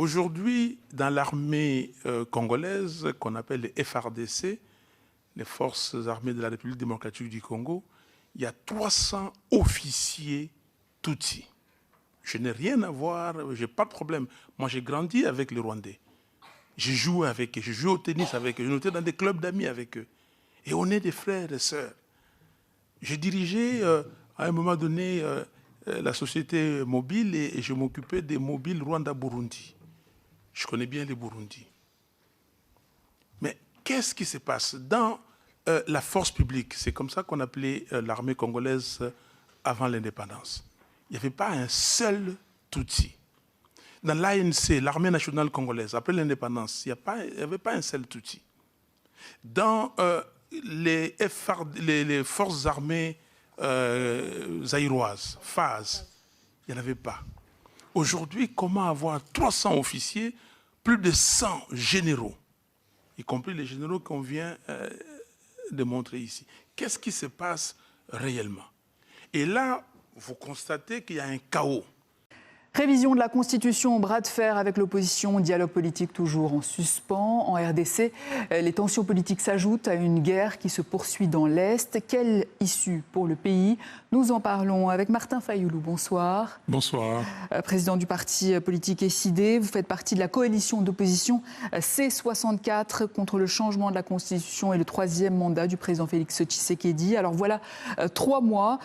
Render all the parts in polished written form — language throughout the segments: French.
Aujourd'hui, dans l'armée congolaise, qu'on appelle les FARDC, les Forces armées de la République démocratique du Congo, il y a 300 officiers Tutsis. Je n'ai rien à voir, je n'ai pas de problème. Moi, j'ai grandi avec les Rwandais. J'ai joué avec eux, j'ai joué au tennis avec eux, j'ai été dans des clubs d'amis avec eux. Et on est des frères et sœurs. J'ai dirigé à un moment donné la société mobile et je m'occupais des mobiles Rwanda-Burundi. Je connais bien les Burundis. Mais qu'est-ce qui se passe dans la force publique? C'est comme ça qu'on appelait l'armée congolaise avant l'indépendance. Il n'y avait pas un seul Tutsi. Dans l'ANC, l'armée nationale congolaise, après l'indépendance, il n'y avait pas un seul Tutsi. Dans les forces armées zaïroises, FAZ, il n'y en avait pas. Aujourd'hui, comment avoir 300 officiers, plus de 100 généraux, y compris les généraux qu'on vient de montrer ici? Qu'est-ce qui se passe réellement? Et là, vous constatez qu'il y a un chaos. Révision de la Constitution au bras de fer avec l'opposition, dialogue politique toujours en suspens. En RDC, les tensions politiques s'ajoutent à une guerre qui se poursuit dans l'Est. Quelle issue pour le pays? Nous en parlons avec Martin Fayoulou. Bonsoir. Bonsoir. Président du parti politique SID, vous faites partie de la coalition d'opposition C64 contre le changement de la Constitution et le troisième mandat du président Félix Tshisekedi. Alors voilà 3 mois,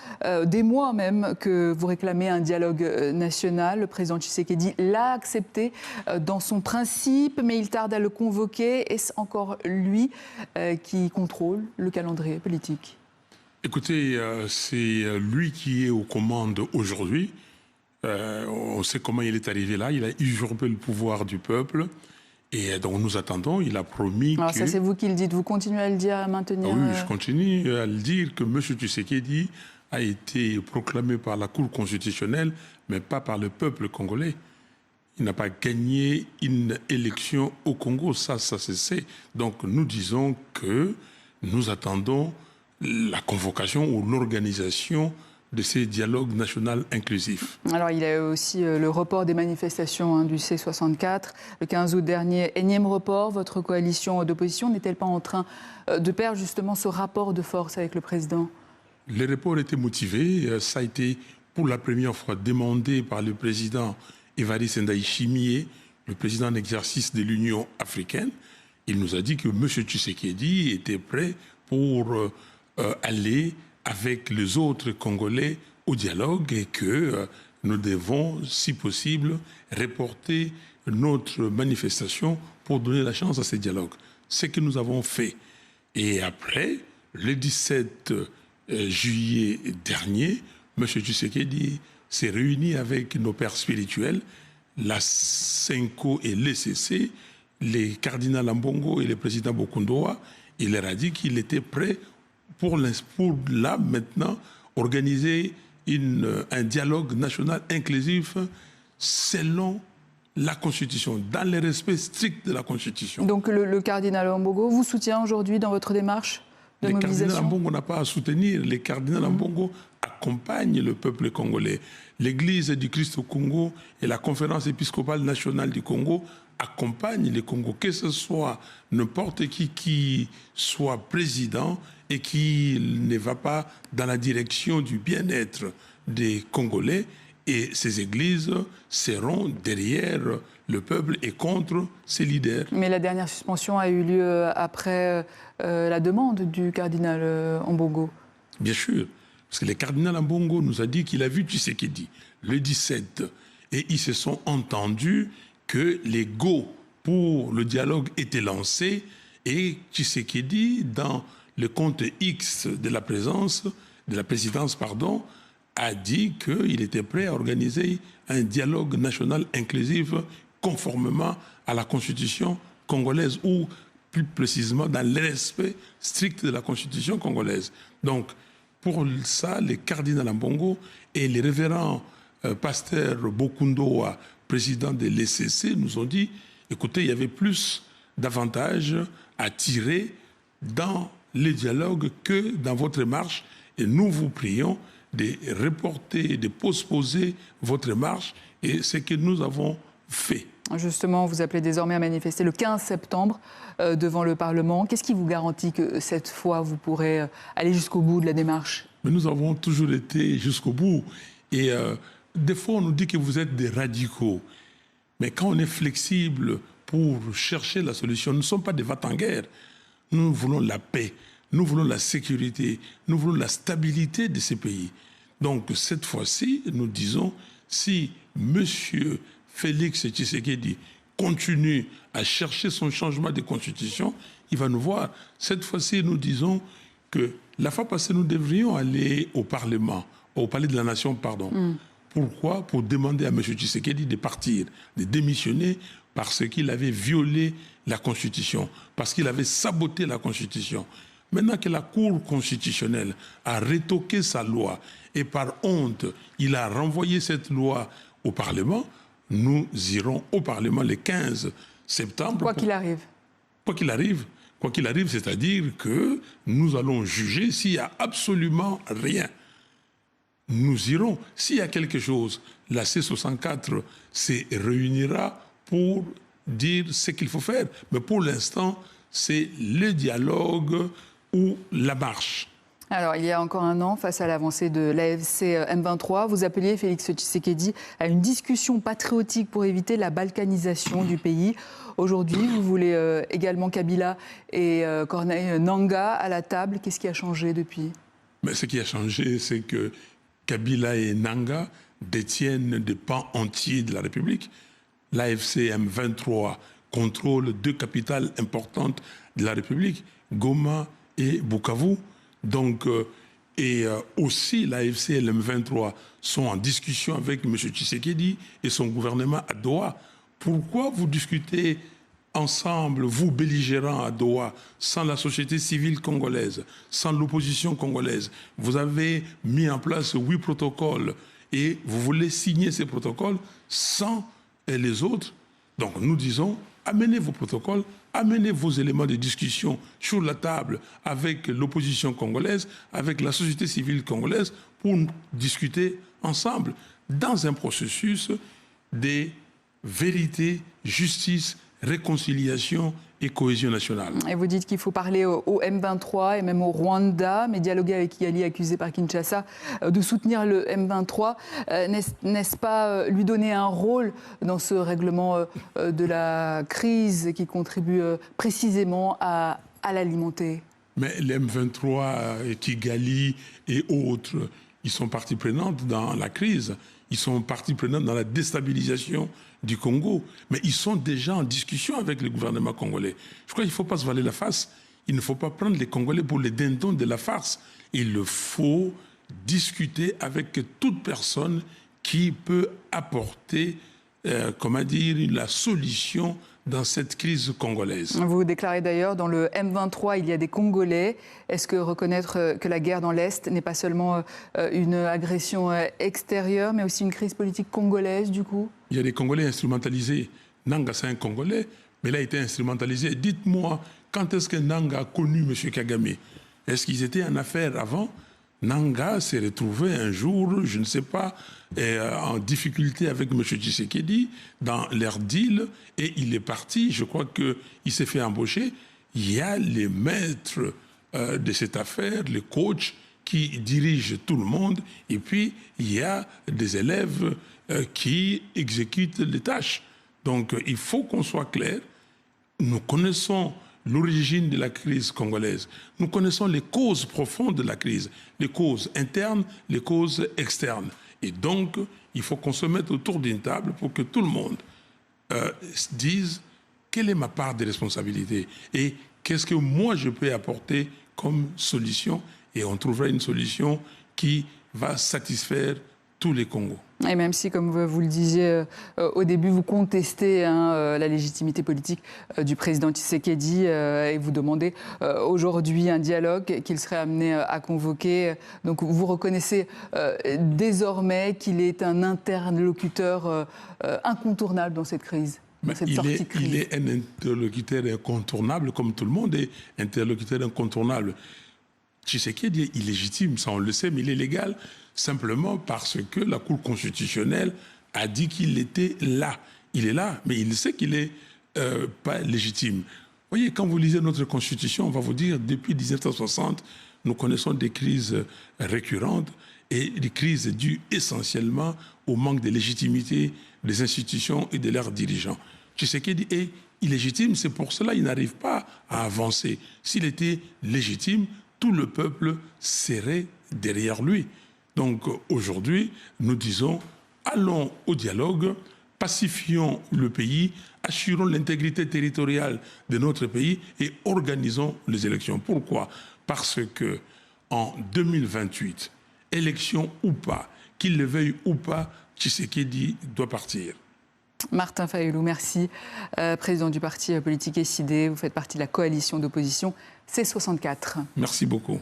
des mois même, que vous réclamez un dialogue national. Le président Tshisekedi l'a accepté dans son principe, mais il tarde à le convoquer. Est-ce encore lui qui contrôle le calendrier politique? Écoutez, c'est lui qui est aux commandes aujourd'hui. On sait comment il est arrivé là. Il a usurpé le pouvoir du peuple. Et donc nous attendons. Il a promis Alors ça, c'est vous qui le dites. Vous continuez à le dire, à maintenir... Oui, je continue à le dire que M. Tshisekedi a été proclamé par la Cour constitutionnelle, mais pas par le peuple congolais. Il n'a pas gagné une élection au Congo, ça se sait. Donc nous disons que nous attendons la convocation ou l'organisation de ces dialogues nationaux inclusifs. Alors il y a aussi le report des manifestations du C64, le 15 août dernier, énième report. Votre coalition d'opposition n'est-elle pas en train de perdre justement ce rapport de force avec le président? Les reports étaient motivés, ça a été pour la première fois demandé par le président Évariste Ndayishimiye, le président en exercice de l'Union africaine. Il nous a dit que M. Tshisekedi était prêt pour aller avec les autres Congolais au dialogue et que nous devons, si possible, reporter notre manifestation pour donner la chance à ce dialogue. Ce que nous avons fait. Et après, le 17 juillet dernier, M. Tshisekedi s'est réuni avec nos pères spirituels, la Senko et l'ECC, les cardinaux Ambongo et le président Bokundoa. Il leur a dit qu'il était prêt pour là, maintenant, organiser un dialogue national inclusif selon la Constitution, dans le respect strict de la Constitution. Donc le cardinal Ambongo vous soutient aujourd'hui dans votre démarche de mobilisation? Les cardinaux Ambongo n'a pas à soutenir. Les cardinaux Ambongo accompagnent le peuple congolais. L'Église du Christ au Congo et la Conférence épiscopale nationale du Congo accompagnent le Congo, que ce soit n'importe qui soit président et qui ne va pas dans la direction du bien-être des Congolais. Et ces églises seront derrière le peuple et contre ses leaders. Mais la dernière suspension a eu lieu après la demande du cardinal Ambongo. Bien sûr, parce que le cardinal Ambongo nous a dit qu'il a vu Tshisekedi le 17 et ils se sont entendus que les go pour le dialogue étaient lancés et Tshisekedi, dans le compte X de la présidence, a dit qu'il était prêt à organiser un dialogue national inclusif conformément à la Constitution congolaise ou plus précisément dans le respect strict de la Constitution congolaise. Donc, pour ça, les cardinaux Ambongo et les révérends pasteurs Bokundoa, président de l'ECC, nous ont dit, écoutez, il y avait plus d'avantages à tirer dans les dialogues que dans votre marche. Et nous vous prions de reporter, de postposer votre marche. Et c'est ce que nous avons fait. Justement, vous appelez désormais à manifester le 15 septembre devant le Parlement. Qu'est-ce qui vous garantit que cette fois, vous pourrez aller jusqu'au bout de la démarche? Mais nous avons toujours été jusqu'au bout. Et des fois, on nous dit que vous êtes des radicaux. Mais quand on est flexible pour chercher la solution, nous ne sommes pas des va-t-en-guerre. Nous voulons la paix, nous voulons la sécurité, nous voulons la stabilité de ces pays. Donc, cette fois-ci, nous disons, si M. Félix Tshisekedi continue à chercher son changement de constitution, il va nous voir. Cette fois-ci, nous disons que la fois passée, nous devrions aller au Parlement, au Palais de la Nation, pardon. Pourquoi? Pour demander à M. Tshisekedi de partir, de démissionner, parce qu'il avait violé la Constitution, parce qu'il avait saboté la Constitution. Maintenant que la Cour constitutionnelle a rétoqué sa loi et par honte, il a renvoyé cette loi au Parlement, nous irons au Parlement le 15 septembre. Quoi qu'il arrive. Quoi qu'il arrive, c'est-à-dire que nous allons juger s'il n'y a absolument rien. Nous irons. S'il y a quelque chose, la C64 se réunira pour dire ce qu'il faut faire. Mais pour l'instant, c'est le dialogue ou la marche. Alors, il y a encore un an, face à l'avancée de l'AFC M23, vous appeliez Félix Tshisekedi à une discussion patriotique pour éviter la balkanisation du pays. Aujourd'hui, vous voulez également Kabila et Corneille Nangaa à la table. Qu'est-ce qui a changé depuis? Mais ce qui a changé, c'est que Kabila et Nangaa détiennent des pans entiers de la République. L'AFC M23 contrôle 2 capitales importantes de la République, Goma et Bukavu. Donc, aussi l'AFC et l'M23 sont en discussion avec M. Tshisekedi et son gouvernement à Doha. Pourquoi vous discutez ensemble, vous belligérants à Doha, sans la société civile congolaise, sans l'opposition congolaise? Vous avez mis en place 8 protocoles et vous voulez signer ces protocoles sans les autres. Donc nous disons, amenez vos protocoles, amenez vos éléments de discussion sur la table avec l'opposition congolaise, avec la société civile congolaise, pour discuter ensemble dans un processus de vérité, justice, réconciliation et cohésion nationale. Et vous dites qu'il faut parler au M23 et même au Rwanda, mais dialoguer avec Kigali, accusé par Kinshasa de soutenir le M23. N'est-ce pas lui donner un rôle dans ce règlement de la crise qui contribue précisément à l'alimenter? Mais le M23, Kigali et autres, ils sont partie prenante dans la crise. Ils sont partie prenante dans la déstabilisation du Congo. Mais ils sont déjà en discussion avec le gouvernement congolais. Je crois qu'il ne faut pas se voiler la face. Il ne faut pas prendre les Congolais pour les dindons de la farce. Il faut discuter avec toute personne qui peut apporter, la solution dans cette crise congolaise. Vous déclarez d'ailleurs, dans le M23, il y a des Congolais. Est-ce que reconnaître que la guerre dans l'Est n'est pas seulement une agression extérieure, mais aussi une crise politique congolaise, du coup? Il y a des Congolais instrumentalisés. Nangaa, c'est un Congolais, mais il a été instrumentalisé. Dites-moi, quand est-ce que Nangaa a connu M. Kagame? Est-ce qu'ils étaient en affaires avant? Nangaa s'est retrouvé un jour, je ne sais pas, en difficulté avec M. Tshisekedi dans leur deal, et il est parti. Je crois qu'il s'est fait embaucher. Il y a les maîtres de cette affaire, les coachs qui dirigent tout le monde, et puis il y a des élèves qui exécutent les tâches. Donc il faut qu'on soit clair. Nous connaissons l'origine de la crise congolaise. Nous connaissons les causes profondes de la crise, les causes internes, les causes externes. Et donc, il faut qu'on se mette autour d'une table pour que tout le monde dise quelle est ma part de responsabilité et qu'est-ce que moi je peux apporter comme solution. Et on trouvera une solution qui va satisfaire tous les Congos. Et même si, comme vous le disiez au début, vous contestez la légitimité politique du président Tshisekedi et vous demandez aujourd'hui un dialogue qu'il serait amené à convoquer. Donc vous reconnaissez désormais qu'il est un interlocuteur incontournable dans cette crise. Il est un interlocuteur incontournable, comme tout le monde est interlocuteur incontournable. Tshisekedi est illégitime, ça on le sait, mais il est légal simplement parce que la Cour constitutionnelle a dit qu'il était là. il est là, mais il sait qu'il n'est pas légitime. Vous voyez, quand vous lisez notre Constitution, on va vous dire, depuis 1960, nous connaissons des crises récurrentes et des crises dues essentiellement au manque de légitimité des institutions et de leurs dirigeants. Tshisekedi est illégitime, c'est pour cela qu'il n'arrive pas à avancer. S'il était légitime, tout le peuple serait derrière lui. Donc aujourd'hui, nous disons, allons au dialogue, pacifions le pays, assurons l'intégrité territoriale de notre pays et organisons les élections. Pourquoi? Parce que en 2028, élection ou pas, qu'il le veuille ou pas, Tshisekedi doit partir. Martin Fayulu, merci. Président du parti politique SID, vous faites partie de la coalition d'opposition C64. Merci beaucoup.